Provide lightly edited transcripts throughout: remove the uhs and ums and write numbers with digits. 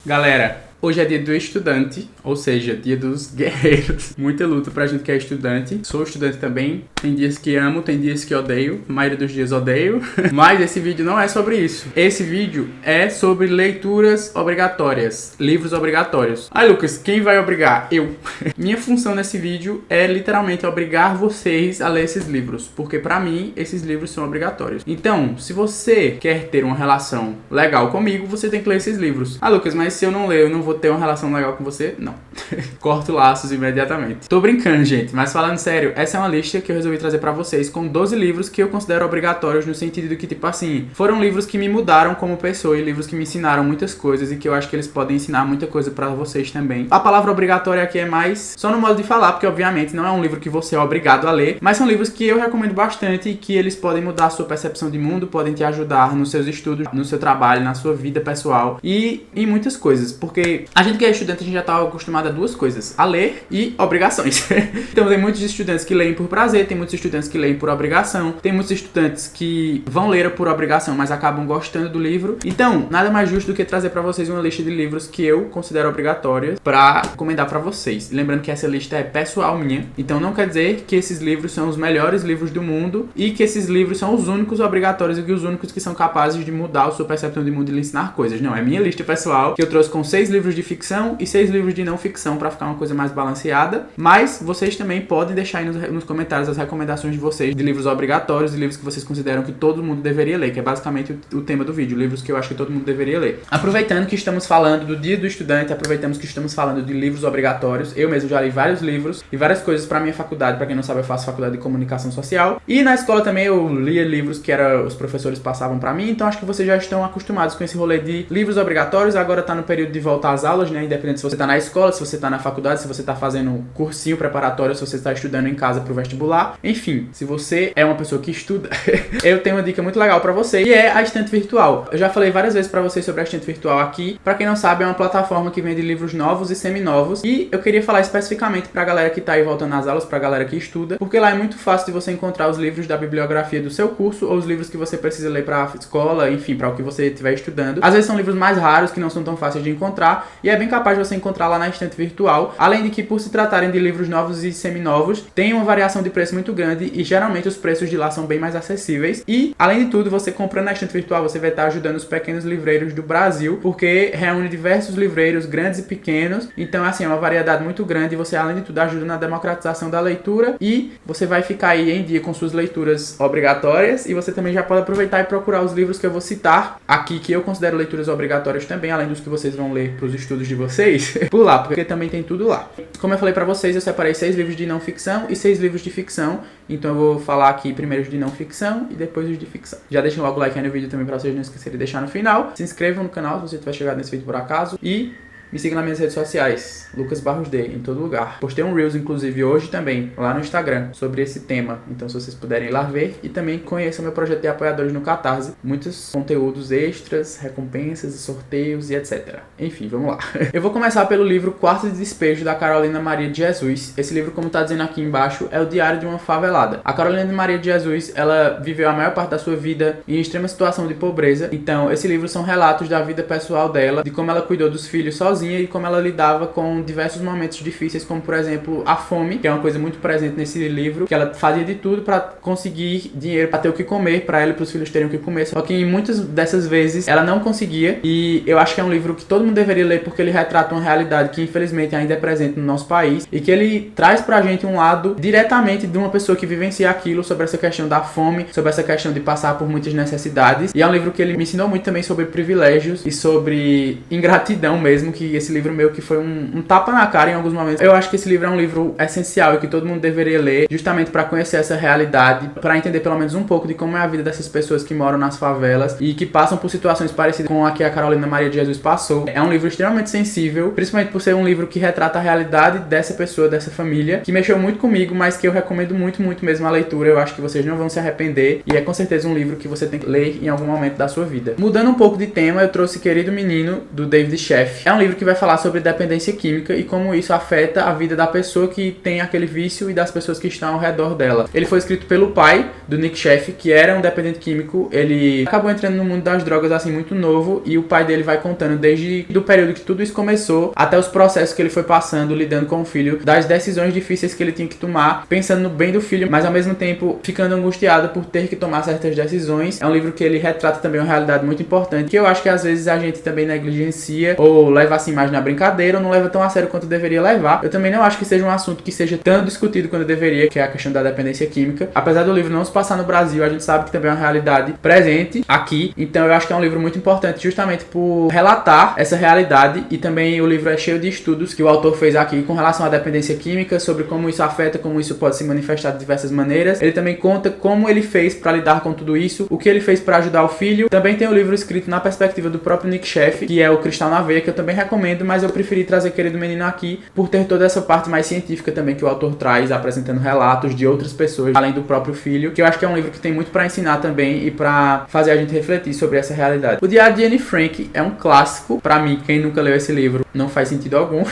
Galera, hoje é dia do estudante, ou seja, dia dos guerreiros. Muita luta pra gente que é estudante. Sou estudante também. Tem dias que amo, tem dias que odeio. A maioria dos dias odeio. Mas esse vídeo não é sobre isso. Esse vídeo é sobre leituras obrigatórias. Livros obrigatórios. Ai, Lucas, quem vai obrigar? Eu. Minha função nesse vídeo é literalmente obrigar vocês a ler esses livros. Porque pra mim, esses livros são obrigatórios. Então, se você quer ter uma relação legal comigo, você tem que ler esses livros. Ah, Lucas, mas se eu não ler, eu não vou ter uma relação legal com você? Não. Corto laços imediatamente. Tô brincando, gente, mas falando sério, essa é uma lista que eu resolvi trazer pra vocês com 12 livros que eu considero obrigatórios no sentido de que, tipo assim, foram livros que me mudaram como pessoa e livros que me ensinaram muitas coisas e que eu acho que eles podem ensinar muita coisa pra vocês também. A palavra obrigatória aqui é mais só no modo de falar, porque obviamente não é um livro que você é obrigado a ler, mas são livros que eu recomendo bastante e que eles podem mudar a sua percepção de mundo, podem te ajudar nos seus estudos, no seu trabalho, na sua vida pessoal e em muitas coisas, porque a gente que é estudante, a gente já tá acostumado a duas coisas, a ler e obrigações. Então tem muitos estudantes que leem por prazer, tem muitos estudantes que leem por obrigação, tem muitos estudantes que vão ler por obrigação, mas acabam gostando do livro. Então, nada mais justo do que trazer pra vocês uma lista de livros que eu considero obrigatórios pra recomendar pra vocês. Lembrando que essa lista é pessoal minha, então não quer dizer que esses livros são os melhores livros do mundo e que esses livros são os únicos obrigatórios e que os únicos que são capazes de mudar a sua percepção de mundo e lhe ensinar coisas. Não, é minha lista pessoal que eu trouxe com 6 livros de ficção e 6 livros de não ficção pra ficar uma coisa mais balanceada, mas vocês também podem deixar aí nos comentários as recomendações de vocês de livros obrigatórios e livros que vocês consideram que todo mundo deveria ler, que é basicamente o tema do vídeo, livros que eu acho que todo mundo deveria ler. Aproveitando que estamos falando do Dia do Estudante, aproveitamos que estamos falando de livros obrigatórios, eu mesmo já li vários livros e várias coisas pra minha faculdade. Pra quem não sabe, eu faço faculdade de comunicação social e na escola também eu lia livros que os professores passavam pra mim, então acho que vocês já estão acostumados com esse rolê de livros obrigatórios. Agora tá no período de voltar às aulas, né, independente se você tá na escola, se você tá na faculdade, se você tá fazendo cursinho preparatório, se você está estudando em casa pro vestibular, enfim, se você é uma pessoa que estuda, eu tenho uma dica muito legal pra você, que é a estante virtual. Eu já falei várias vezes pra vocês sobre a estante virtual aqui. Pra quem não sabe, é uma plataforma que vende livros novos e seminovos, e eu queria falar especificamente pra galera que tá aí voltando às aulas, pra galera que estuda, porque lá é muito fácil de você encontrar os livros da bibliografia do seu curso, ou os livros que você precisa ler pra escola, enfim, pra o que você estiver estudando. Às vezes são livros mais raros, que não são tão fáceis de encontrar, e é bem capaz de você encontrar lá na estante virtual, além de que, por se tratarem de livros novos e seminovos, tem uma variação de preço muito grande e geralmente os preços de lá são bem mais acessíveis. E, além de tudo, você comprando na estante virtual, você vai estar ajudando os pequenos livreiros do Brasil, porque reúne diversos livreiros grandes e pequenos. Então, assim, é uma variedade muito grande e você, além de tudo, ajuda na democratização da leitura e você vai ficar aí em dia com suas leituras obrigatórias e você também já pode aproveitar e procurar os livros que eu vou citar aqui, que eu considero leituras obrigatórias também, além dos que vocês vão ler para os estudos de vocês, por lá, porque também tem tudo lá. Como eu falei pra vocês, eu separei 6 livros de não ficção e 6 livros de ficção, então eu vou falar aqui primeiro os de não ficção e depois os de ficção. Já deixem logo o like aí no vídeo também pra vocês não esquecerem de deixar no final. Se inscrevam no canal se você tiver chegado nesse vídeo por acaso e me siga nas minhas redes sociais, Lucas Barros D, em todo lugar. Postei um Reels, inclusive, hoje também, lá no Instagram, sobre esse tema. Então, se vocês puderem ir lá ver. E também conheçam meu projeto de apoiadores no Catarse. Muitos conteúdos extras, recompensas, sorteios e etc. Enfim, vamos lá. Eu vou começar pelo livro Quarto de Despejo, da Carolina Maria de Jesus. Esse livro, como tá dizendo aqui embaixo, é o Diário de uma Favelada. A Carolina Maria de Jesus, ela viveu a maior parte da sua vida em extrema situação de pobreza. Então, esse livro são relatos da vida pessoal dela, de como ela cuidou dos filhos sozinha e como ela lidava com diversos momentos difíceis, como por exemplo a fome, que é uma coisa muito presente nesse livro, que ela fazia de tudo pra conseguir dinheiro pra ter o que comer, pra ela e pros filhos terem o que comer, só que em muitas dessas vezes ela não conseguia. E eu acho que é um livro que todo mundo deveria ler, porque ele retrata uma realidade que infelizmente ainda é presente no nosso país e que ele traz pra gente um lado diretamente de uma pessoa que vivencia aquilo, sobre essa questão da fome, sobre essa questão de passar por muitas necessidades. E é um livro que ele me ensinou muito também sobre privilégios e sobre ingratidão mesmo, que esse livro meio que foi um tapa na cara em alguns momentos. Eu acho que esse livro é um livro essencial e que todo mundo deveria ler, justamente para conhecer essa realidade, para entender pelo menos um pouco de como é a vida dessas pessoas que moram nas favelas e que passam por situações parecidas com a que a Carolina Maria de Jesus passou. É um livro extremamente sensível, principalmente por ser um livro que retrata a realidade dessa pessoa, dessa família, que mexeu muito comigo, mas que eu recomendo muito, muito mesmo a leitura. Eu acho que vocês não vão se arrepender e é com certeza um livro que você tem que ler em algum momento da sua vida. Mudando um pouco de tema, eu trouxe Querido Menino, do David Sheff. É um livro que vai falar sobre dependência química e como isso afeta a vida da pessoa que tem aquele vício e das pessoas que estão ao redor dela. Ele foi escrito pelo pai do Nick Sheff, que era um dependente químico. Ele acabou entrando no mundo das drogas assim muito novo, e o pai dele vai contando desde o período que tudo isso começou até os processos que ele foi passando, lidando com o filho, das decisões difíceis que ele tinha que tomar, pensando no bem do filho, mas ao mesmo tempo ficando angustiado por ter que tomar certas decisões. É um livro que ele retrata também uma realidade muito importante, que eu acho que às vezes a gente também negligencia ou leva assim mais na brincadeira, ou não leva tão a sério quanto deveria levar. Eu também não acho que seja um assunto que seja tão discutido quanto deveria, que é a questão da dependência química. Apesar do livro não se passar no Brasil, a gente sabe que também é uma realidade presente aqui. Então eu acho que é um livro muito importante justamente por relatar essa realidade, e também o livro é cheio de estudos que o autor fez aqui com relação à dependência química, sobre como isso afeta, como isso pode se manifestar de diversas maneiras. Ele também conta como ele fez para lidar com tudo isso, o que ele fez para ajudar o filho. Também tem o livro escrito na perspectiva do próprio Nick Sheff, que é o Cristal na Veia, que eu também recomendo, mas eu preferi trazer Querido Menino aqui por ter toda essa parte mais científica também que o autor traz, apresentando relatos de outras pessoas, além do próprio filho, que eu acho que é um livro que tem muito para ensinar também e para fazer a gente refletir sobre essa realidade. O Diário de Anne Frank é um clássico. Para mim, quem nunca leu esse livro, não faz sentido algum.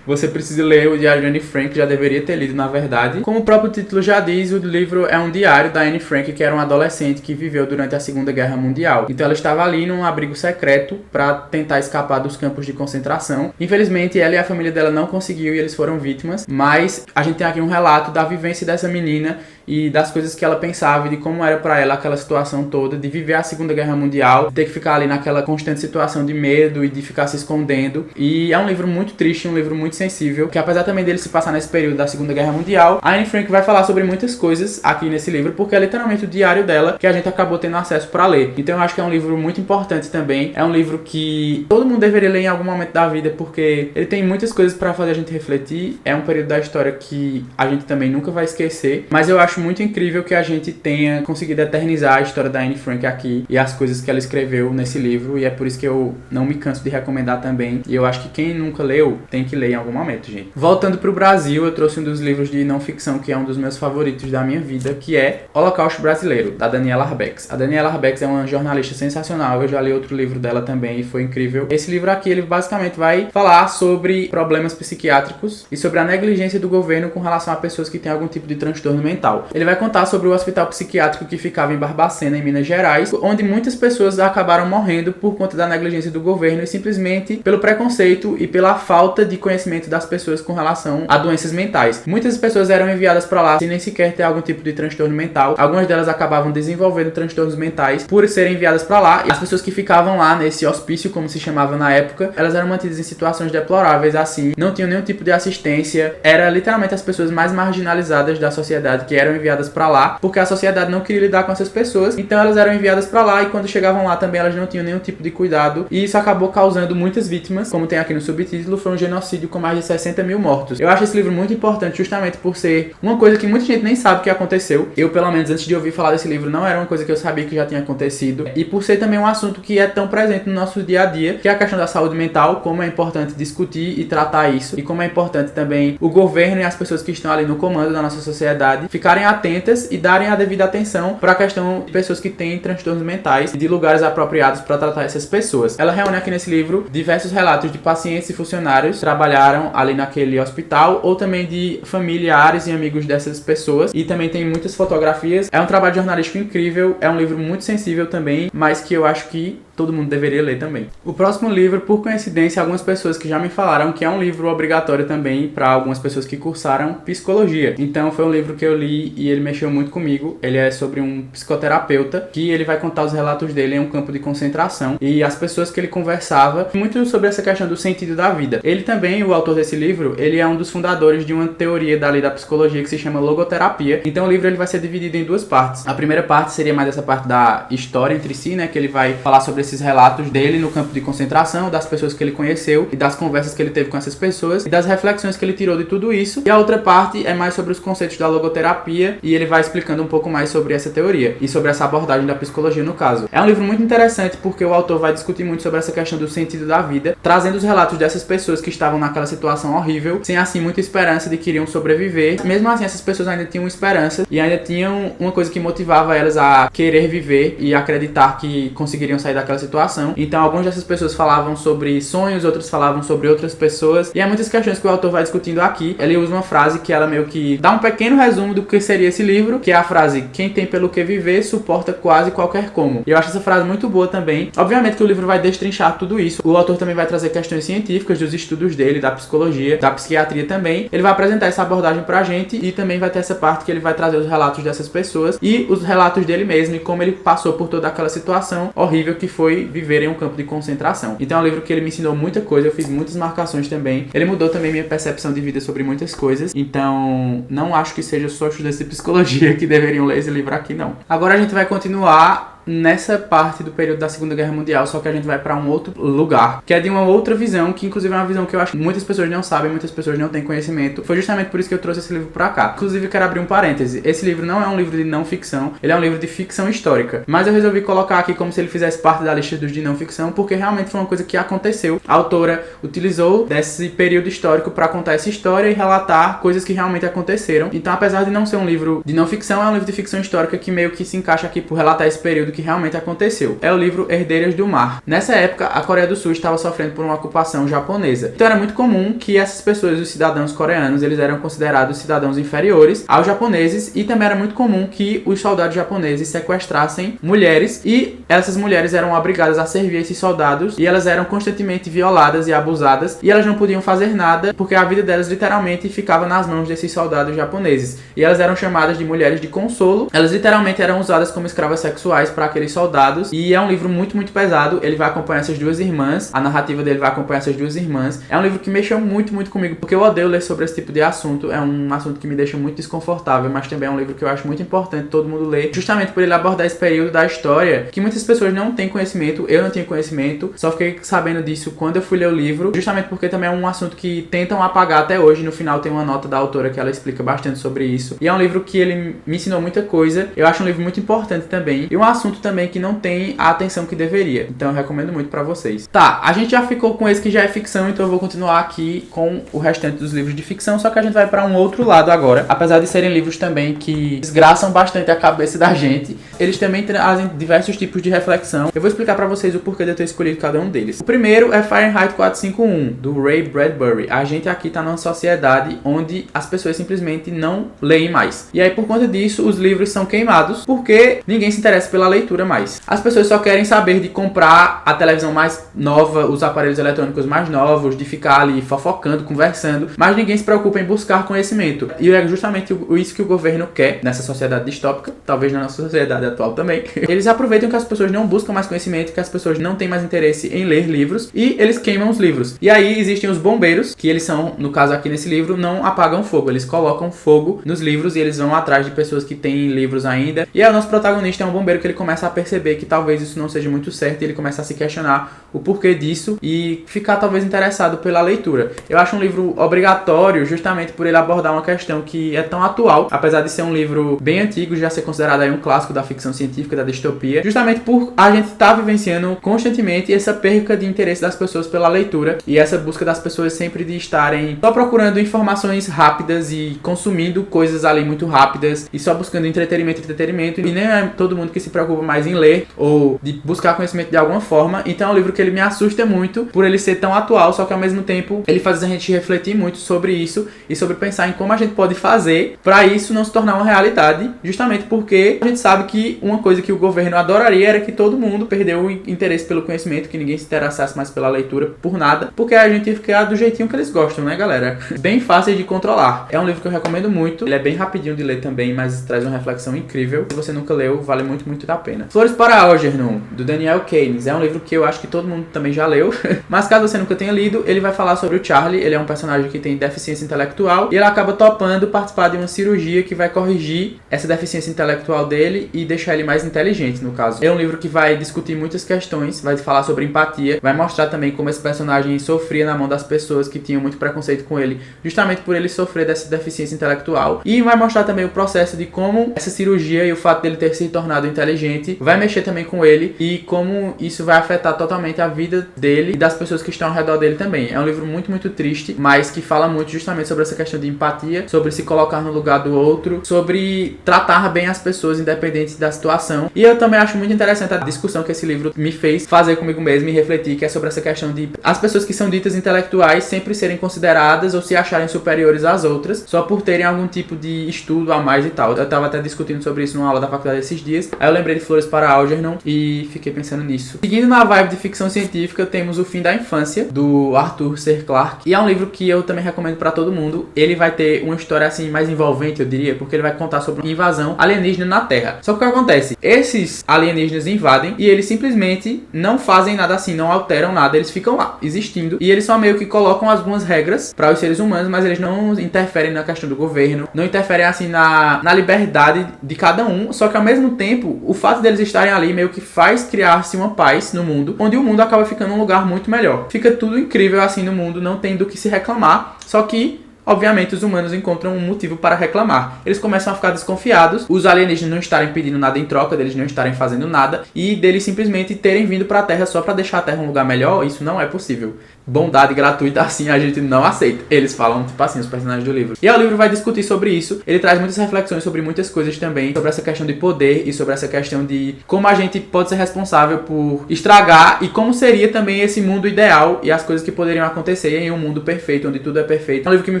Você precisa ler o Diário de Anne Frank, já deveria ter lido, na verdade. Como o próprio título já diz, o livro é um diário da Anne Frank, que era uma adolescente que viveu durante a Segunda Guerra Mundial. Então ela estava ali num abrigo secreto para tentar escapar dos campos de concentração. Infelizmente, ela e a família dela não conseguiu e eles foram vítimas, mas a gente tem aqui um relato da vivência dessa menina e das coisas que ela pensava e de como era pra ela aquela situação toda de viver a Segunda Guerra Mundial, de ter que ficar ali naquela constante situação de medo e de ficar se escondendo. E é um livro muito triste, um livro muito sensível, que apesar também dele se passar nesse período da Segunda Guerra Mundial, a Anne Frank vai falar sobre muitas coisas aqui nesse livro, porque é literalmente o diário dela que a gente acabou tendo acesso pra ler. Então eu acho que é um livro muito importante também, é um livro que todo mundo deveria ler em algum momento da vida, porque ele tem muitas coisas pra fazer a gente refletir. É um período da história que a gente também nunca vai esquecer, mas eu acho muito incrível que a gente tenha conseguido eternizar a história da Anne Frank aqui e as coisas que ela escreveu nesse livro, e é por isso que eu não me canso de recomendar também, e eu acho que quem nunca leu tem que ler em algum momento, gente. Voltando pro Brasil, eu trouxe um dos livros de não ficção que é um dos meus favoritos da minha vida, que é Holocausto Brasileiro, da Daniela Arbex. A Daniela Arbex é uma jornalista sensacional, eu já li outro livro dela também e foi incrível. Esse livro aqui, ele basicamente vai falar sobre problemas psiquiátricos e sobre a negligência do governo com relação a pessoas que têm algum tipo de transtorno mental. Ele vai contar sobre o hospital psiquiátrico que ficava em Barbacena, em Minas Gerais, onde muitas pessoas acabaram morrendo por conta da negligência do governo e simplesmente pelo preconceito e pela falta de conhecimento das pessoas com relação a doenças mentais. Muitas pessoas eram enviadas para lá sem nem sequer ter algum tipo de transtorno mental. Algumas delas acabavam desenvolvendo transtornos mentais por serem enviadas para lá, e as pessoas que ficavam lá nesse hospício, como se chamava na época, elas eram mantidas em situações deploráveis, assim, não tinham nenhum tipo de assistência. Era literalmente as pessoas mais marginalizadas da sociedade que eram enviadas para lá, porque a sociedade não queria lidar com essas pessoas, então elas eram enviadas para lá, e quando chegavam lá também elas não tinham nenhum tipo de cuidado, e isso acabou causando muitas vítimas. Como tem aqui no subtítulo, foi um genocídio com mais de 60 mil mortos. Eu acho esse livro muito importante justamente por ser uma coisa que muita gente nem sabe que aconteceu. Eu, pelo menos, antes de ouvir falar desse livro, não era uma coisa que eu sabia que já tinha acontecido, e por ser também um assunto que é tão presente no nosso dia a dia, que é a questão da saúde mental, como é importante discutir e tratar isso, e como é importante também o governo e as pessoas que estão ali no comando da nossa sociedade ficarem atentas e darem a devida atenção para a questão de pessoas que têm transtornos mentais e de lugares apropriados para tratar essas pessoas. Ela reúne aqui nesse livro diversos relatos de pacientes e funcionários que trabalharam ali naquele hospital, ou também de familiares e amigos dessas pessoas, e também tem muitas fotografias. É um trabalho jornalístico incrível, é um livro muito sensível também, mas que eu acho que todo mundo deveria ler também. O próximo livro, por coincidência, algumas pessoas que já me falaram que é um livro obrigatório também para algumas pessoas que cursaram psicologia. Então foi um livro que eu li e ele mexeu muito comigo. Ele é sobre um psicoterapeuta que ele vai contar os relatos dele em um campo de concentração e as pessoas que ele conversava, muito sobre essa questão do sentido da vida. Ele também, o autor desse livro, ele é um dos fundadores de uma teoria dali da psicologia que se chama logoterapia. Então o livro ele vai ser dividido em duas partes. A primeira parte seria mais essa parte da história entre si, né, que ele vai falar sobre esses relatos dele no campo de concentração, das pessoas que ele conheceu e das conversas que ele teve com essas pessoas e das reflexões que ele tirou de tudo isso. E a outra parte é mais sobre os conceitos da logoterapia e ele vai explicando um pouco mais sobre essa teoria e sobre essa abordagem da psicologia no caso. É um livro muito interessante porque o autor vai discutir muito sobre essa questão do sentido da vida, trazendo os relatos dessas pessoas que estavam naquela situação horrível, sem assim muita esperança de que iriam sobreviver. Mesmo assim, essas pessoas ainda tinham esperança e ainda tinham uma coisa que motivava elas a querer viver e acreditar que conseguiriam sair daquela daquela situação. Então algumas dessas pessoas falavam sobre sonhos, outras falavam sobre outras pessoas, e há muitas questões que o autor vai discutindo aqui. Ele usa uma frase que ela meio que dá um pequeno resumo do que seria esse livro, que é a frase: quem tem pelo que viver suporta quase qualquer como. E eu acho essa frase muito boa também. Obviamente que o livro vai destrinchar tudo isso. O autor também vai trazer questões científicas dos estudos dele, da psicologia, da psiquiatria também. Ele vai apresentar essa abordagem pra gente e também vai ter essa parte que ele vai trazer os relatos dessas pessoas e os relatos dele mesmo e como ele passou por toda aquela situação horrível que foi viver em um campo de concentração. Então é um livro que ele me ensinou muita coisa, eu fiz muitas marcações também. Ele mudou também minha percepção de vida sobre muitas coisas. Então não acho que seja só estudantes de psicologia que deveriam ler esse livro aqui, não. Agora a gente vai continuar nessa parte do período da Segunda Guerra Mundial, só que a gente vai pra um outro lugar, que é de uma outra visão, que inclusive é uma visão que eu acho que muitas pessoas não sabem, muitas pessoas não têm conhecimento. Foi justamente por isso que eu trouxe esse livro pra cá. Inclusive, eu quero abrir um parêntese. Esse livro não é um livro de não ficção, ele é um livro de ficção histórica. Mas eu resolvi colocar aqui como se ele fizesse parte da lista dos de não ficção, porque realmente foi uma coisa que aconteceu. A autora utilizou desse período histórico pra contar essa história e relatar coisas que realmente aconteceram. Então, apesar de não ser um livro de não ficção, é um livro de ficção histórica que meio que se encaixa aqui por relatar esse período que realmente aconteceu. É o livro Herdeiras do Mar. Nessa época, a Coreia do Sul estava sofrendo por uma ocupação japonesa. Então era muito comum que essas pessoas, os cidadãos coreanos, eles eram considerados cidadãos inferiores aos japoneses, e também era muito comum que os soldados japoneses sequestrassem mulheres, e essas mulheres eram obrigadas a servir esses soldados, e elas eram constantemente violadas e abusadas, e elas não podiam fazer nada porque a vida delas literalmente ficava nas mãos desses soldados japoneses. E elas eram chamadas de mulheres de consolo. Elas literalmente eram usadas como escravas sexuais para aqueles soldados, e é um livro muito, muito pesado. Ele vai acompanhar essas duas irmãs, a narrativa dele vai acompanhar essas duas irmãs. É um livro que mexeu muito, muito comigo, porque eu odeio ler sobre esse tipo de assunto. É um assunto que me deixa muito desconfortável, mas também é um livro que eu acho muito importante todo mundo ler, justamente por ele abordar esse período da história que muitas pessoas não têm conhecimento. Eu não tinha conhecimento, só fiquei sabendo disso quando eu fui ler o livro, justamente porque também é um assunto que tentam apagar até hoje. No final tem uma nota da autora que ela explica bastante sobre isso, e é um livro que ele me ensinou muita coisa. Eu acho um livro muito importante também, e um assunto também que não tem a atenção que deveria. Então eu recomendo muito pra vocês. Tá, a gente já ficou com esse que já é ficção, então eu vou continuar aqui com o restante dos livros de ficção, só que a gente vai pra um outro lado agora. Apesar de serem livros também que desgraçam bastante a cabeça da gente, eles também trazem diversos tipos de reflexão. Eu vou explicar pra vocês o porquê de eu ter escolhido cada um deles. O primeiro é Fahrenheit 451, do Ray Bradbury. A gente aqui tá numa sociedade onde as pessoas simplesmente não leem mais. E aí, por conta disso, os livros são queimados, porque ninguém se interessa pela leitura mais. As pessoas só querem saber de comprar a televisão mais nova, os aparelhos eletrônicos mais novos, de ficar ali fofocando, conversando, mas ninguém se preocupa em buscar conhecimento. E é justamente isso que o governo quer nessa sociedade distópica, talvez na nossa sociedade atual também. Eles aproveitam que as pessoas não buscam mais conhecimento, que as pessoas não têm mais interesse em ler livros, e eles queimam os livros. E aí existem os bombeiros, que eles são, no caso aqui nesse livro, não apagam fogo, eles colocam fogo nos livros e eles vão atrás de pessoas que têm livros ainda. E aí o nosso protagonista é um bombeiro que ele começa a perceber que talvez isso não seja muito certo, e ele começa a se questionar o porquê disso e ficar talvez interessado pela leitura. Eu acho um livro obrigatório justamente por ele abordar uma questão que é tão atual, apesar de ser um livro bem antigo, já ser considerado aí um clássico da ficção científica, da distopia, justamente por a gente estar vivenciando constantemente essa perca de interesse das pessoas pela leitura e essa busca das pessoas sempre de estarem só procurando informações rápidas e consumindo coisas ali muito rápidas e só buscando entretenimento, e nem é todo mundo que se preocupa mais em ler ou de buscar conhecimento de alguma forma. Então é um livro que ele me assusta muito por ele ser tão atual, só que ao mesmo tempo ele faz a gente refletir muito sobre isso e sobre pensar em como a gente pode fazer para isso não se tornar uma realidade, justamente porque a gente sabe que uma coisa que o governo adoraria era que todo mundo perdeu o interesse pelo conhecimento, que ninguém se interessasse mais pela leitura por nada, porque a gente ia ficar do jeitinho que eles gostam, né, galera? Bem fácil de controlar. É um livro que eu recomendo muito, ele é bem rapidinho de ler também, mas traz uma reflexão incrível. Se você nunca leu, vale muito, muito a pena. Flores para Algernon, do Daniel Keynes. É um livro que eu acho que todo mundo também já leu, mas caso você nunca tenha lido, ele vai falar sobre o Charlie. Ele é um personagem que tem deficiência intelectual e ele acaba topando participar de uma cirurgia que vai corrigir essa deficiência intelectual dele e deixar ele mais inteligente, no caso. É um livro que vai discutir muitas questões, vai falar sobre empatia, vai mostrar também como esse personagem sofria na mão das pessoas que tinham muito preconceito com ele, justamente por ele sofrer dessa deficiência intelectual, e vai mostrar também o processo de como essa cirurgia e o fato dele ter se tornado inteligente simplesmente vai mexer também com ele e como isso vai afetar totalmente a vida dele e das pessoas que estão ao redor dele também. É um livro muito, muito triste, mas que fala muito justamente sobre essa questão de empatia, sobre se colocar no lugar do outro, sobre tratar bem as pessoas independente da situação. E eu também acho muito interessante a discussão que esse livro me fez fazer comigo mesmo e refletir, que é sobre essa questão de as pessoas que são ditas intelectuais sempre serem consideradas ou se acharem superiores às outras, só por terem algum tipo de estudo a mais e tal. Eu tava até discutindo sobre isso numa aula da faculdade esses dias, aí eu lembrei de Flores para Algernon e fiquei pensando nisso. Seguindo na vibe de ficção científica, temos O Fim da Infância, do Arthur C. Clarke, e é um livro que eu também recomendo pra todo mundo. Ele vai ter uma história assim mais envolvente, eu diria, porque ele vai contar sobre uma invasão alienígena na Terra. Só que o que acontece? Esses alienígenas invadem e eles simplesmente não fazem nada assim, não alteram nada, eles ficam lá, existindo, e eles só meio que colocam algumas regras para os seres humanos, mas eles não interferem na questão do governo, não interferem assim na liberdade de cada um, só que ao mesmo tempo, o fato deles estarem ali meio que faz criar-se uma paz no mundo, onde o mundo acaba ficando um lugar muito melhor. Fica tudo incrível assim no mundo, não tem do que se reclamar, só que obviamente os humanos encontram um motivo para reclamar. Eles começam a ficar desconfiados, os alienígenas não estarem pedindo nada em troca, deles não estarem fazendo nada, e deles simplesmente terem vindo para a Terra só para deixar a Terra um lugar melhor. Isso não é possível. Bondade gratuita assim a gente não aceita. Eles falam tipo assim, os personagens do livro. E o livro vai discutir sobre isso. Ele traz muitas reflexões sobre muitas coisas também, sobre essa questão de poder e sobre essa questão de como a gente pode ser responsável por estragar e como seria também esse mundo ideal e as coisas que poderiam acontecer em um mundo perfeito, onde tudo é perfeito. É um livro que me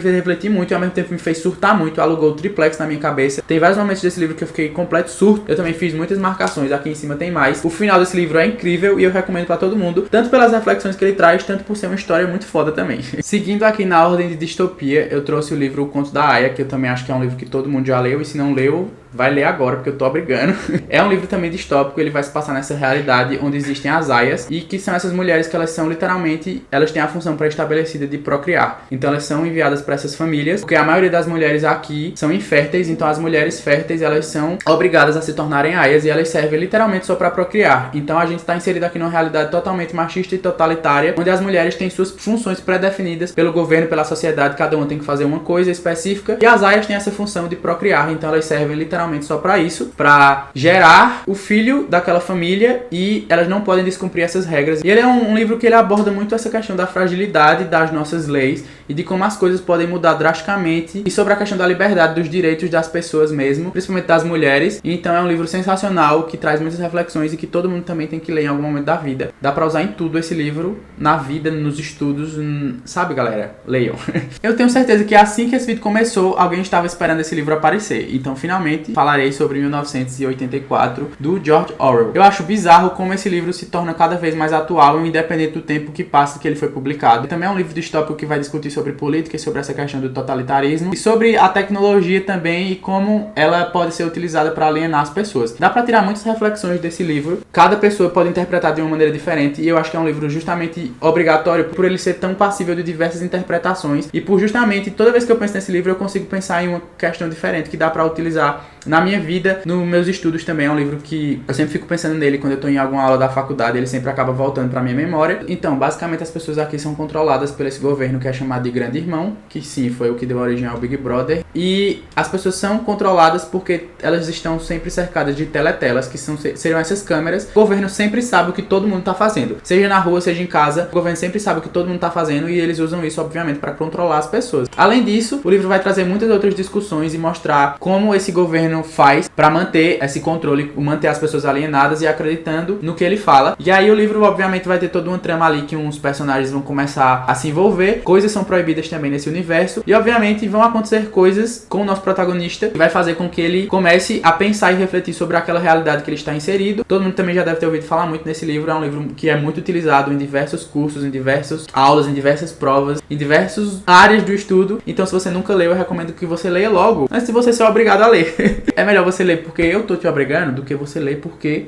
fez refletir muito e ao mesmo tempo me fez surtar muito, alugou o triplex na minha cabeça. Tem vários momentos desse livro que eu fiquei completo surto. Eu também fiz muitas marcações, aqui em cima tem mais. O final desse livro é incrível e eu recomendo pra todo mundo, tanto pelas reflexões que ele traz, tanto por ser uma história muito foda também. Seguindo aqui na ordem de distopia, eu trouxe o livro O Conto da Aia, que eu também acho que é um livro que todo mundo já leu, e se não leu, vai ler agora, porque eu tô obrigando. É um livro também distópico, ele vai se passar nessa realidade onde existem as aias, e que são essas mulheres que elas são literalmente, elas têm a função pré-estabelecida de procriar. Então elas são enviadas para essas famílias, porque a maioria das mulheres aqui são inférteis, então as mulheres férteis, elas são obrigadas a se tornarem aias, e elas servem literalmente só para procriar. Então a gente tá inserido aqui numa realidade totalmente machista e totalitária, onde as mulheres têm suas funções pré-definidas pelo governo, pela sociedade, cada uma tem que fazer uma coisa específica, e as aias têm essa função de procriar, então elas servem literalmente só para isso, para gerar o filho daquela família, e elas não podem descumprir essas regras. E ele é um livro que ele aborda muito essa questão da fragilidade das nossas leis e de como as coisas podem mudar drasticamente, e sobre a questão da liberdade, dos direitos das pessoas mesmo, principalmente das mulheres. E então é um livro sensacional, que traz muitas reflexões e que todo mundo também tem que ler em algum momento da vida. Dá pra usar em tudo esse livro, na vida, nos estudos, sabe galera? Leiam. Eu tenho certeza que assim que esse vídeo começou, alguém estava esperando esse livro aparecer. Então finalmente falarei sobre 1984, do George Orwell. Eu acho bizarro como esse livro se torna cada vez mais atual, independente do tempo que passa que ele foi publicado. Também é um livro distópico que vai discutir sobre política e sobre essa questão do totalitarismo, e sobre a tecnologia também, e como ela pode ser utilizada para alienar as pessoas. Dá para tirar muitas reflexões desse livro, cada pessoa pode interpretar de uma maneira diferente, e eu acho que é um livro justamente obrigatório por ele ser tão passível de diversas interpretações, e por justamente toda vez que eu penso nesse livro eu consigo pensar em uma questão diferente que dá para utilizar na minha vida, nos meus estudos também. É um livro que eu sempre fico pensando nele quando eu tô em alguma aula da faculdade, ele sempre acaba voltando pra minha memória. Então, basicamente as pessoas aqui são controladas por esse governo que é chamado de Grande Irmão, que sim, foi o que deu origem ao Big Brother, e as pessoas são controladas porque elas estão sempre cercadas de teletelas, que seriam essas câmeras. O governo sempre sabe o que todo mundo tá fazendo, seja na rua, seja em casa, o governo sempre sabe o que todo mundo tá fazendo, e eles usam isso, obviamente, para controlar as pessoas. Além disso, o livro vai trazer muitas outras discussões e mostrar como esse governo faz para manter esse controle, manter as pessoas alienadas e acreditando no que ele fala. E aí o livro obviamente vai ter toda uma trama ali que uns personagens vão começar a se envolver, coisas são proibidas também nesse universo, e obviamente vão acontecer coisas com o nosso protagonista que vai fazer com que ele comece a pensar e refletir sobre aquela realidade que ele está inserido. Todo mundo também já deve ter ouvido falar muito nesse livro, é um livro que é muito utilizado em diversos cursos, em diversas aulas, em diversas provas, em diversas áreas do estudo. Então se você nunca leu, eu recomendo que você leia logo, antes de você ser obrigado a ler. É melhor você ler porque eu tô te obrigando do que você ler porque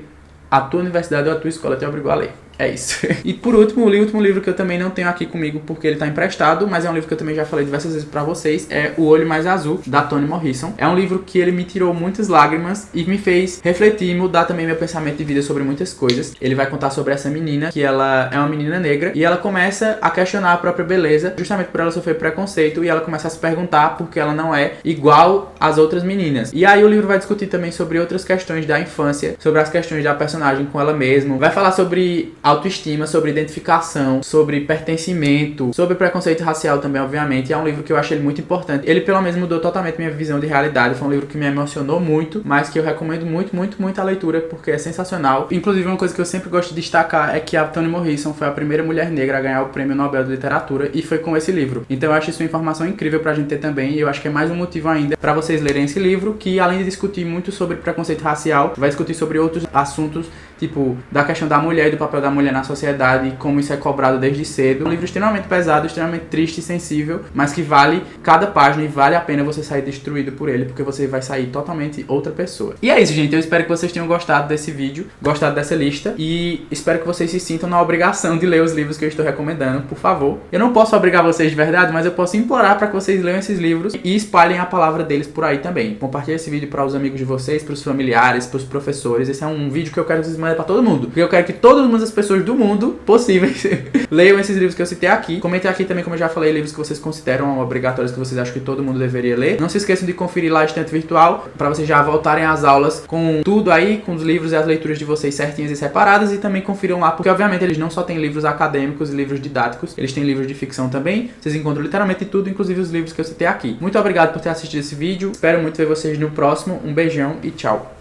a tua universidade ou a tua escola te obrigou a ler. É isso. E por último, o último livro que eu também não tenho aqui comigo porque ele tá emprestado, mas é um livro que eu também já falei diversas vezes pra vocês, é O Olho Mais Azul, da Toni Morrison. É um livro que ele me tirou muitas lágrimas e me fez refletir e mudar também meu pensamento de vida sobre muitas coisas. Ele vai contar sobre essa menina, que ela é uma menina negra, e ela começa a questionar a própria beleza, justamente por ela sofrer preconceito, e ela começa a se perguntar por que ela não é igual às outras meninas. E aí o livro vai discutir também sobre outras questões da infância, sobre as questões da personagem com ela mesma, vai falar sobre autoestima, sobre identificação, sobre pertencimento, sobre preconceito racial também, obviamente. E é um livro que eu achei ele muito importante. Ele pelo menos mudou totalmente minha visão de realidade. Foi um livro que me emocionou muito, mas que eu recomendo muito a leitura, porque é sensacional. Inclusive, uma coisa que eu sempre gosto de destacar é que a Toni Morrison foi a primeira mulher negra a ganhar o Prêmio Nobel de Literatura, e foi com esse livro. Então eu acho isso uma informação incrível pra gente ter também, e eu acho que é mais um motivo ainda pra vocês lerem esse livro, que além de discutir muito sobre preconceito racial, vai discutir sobre outros assuntos, tipo, da questão da mulher e do papel da mulher na sociedade, e como isso é cobrado desde cedo. Um livro extremamente pesado, extremamente triste e sensível, mas que vale cada página e vale a pena você sair destruído por ele, porque você vai sair totalmente outra pessoa. E é isso, gente. Eu espero que vocês tenham gostado desse vídeo, gostado dessa lista, e espero que vocês se sintam na obrigação de ler os livros que eu estou recomendando, por favor. Eu não posso obrigar vocês de verdade, mas eu posso implorar para que vocês leiam esses livros e espalhem a palavra deles por aí também. Compartilhe esse vídeo para os amigos de vocês, para os familiares, para os professores. Esse é um vídeo que eu quero que vocês mandem para todo mundo, porque eu quero que todas as pessoas do mundo possíveis leiam esses livros que eu citei aqui. Comentem aqui também, como eu já falei, livros que vocês consideram obrigatórios, que vocês acham que todo mundo deveria ler. Não se esqueçam de conferir lá a estante virtual, para vocês já voltarem às aulas com tudo aí, com os livros e as leituras de vocês certinhas e separadas, e também confiram lá, porque obviamente eles não só têm livros acadêmicos e livros didáticos, eles têm livros de ficção também. Vocês encontram literalmente tudo, inclusive os livros que eu citei aqui. Muito obrigado por ter assistido esse vídeo, espero muito ver vocês no próximo. Um beijão e tchau!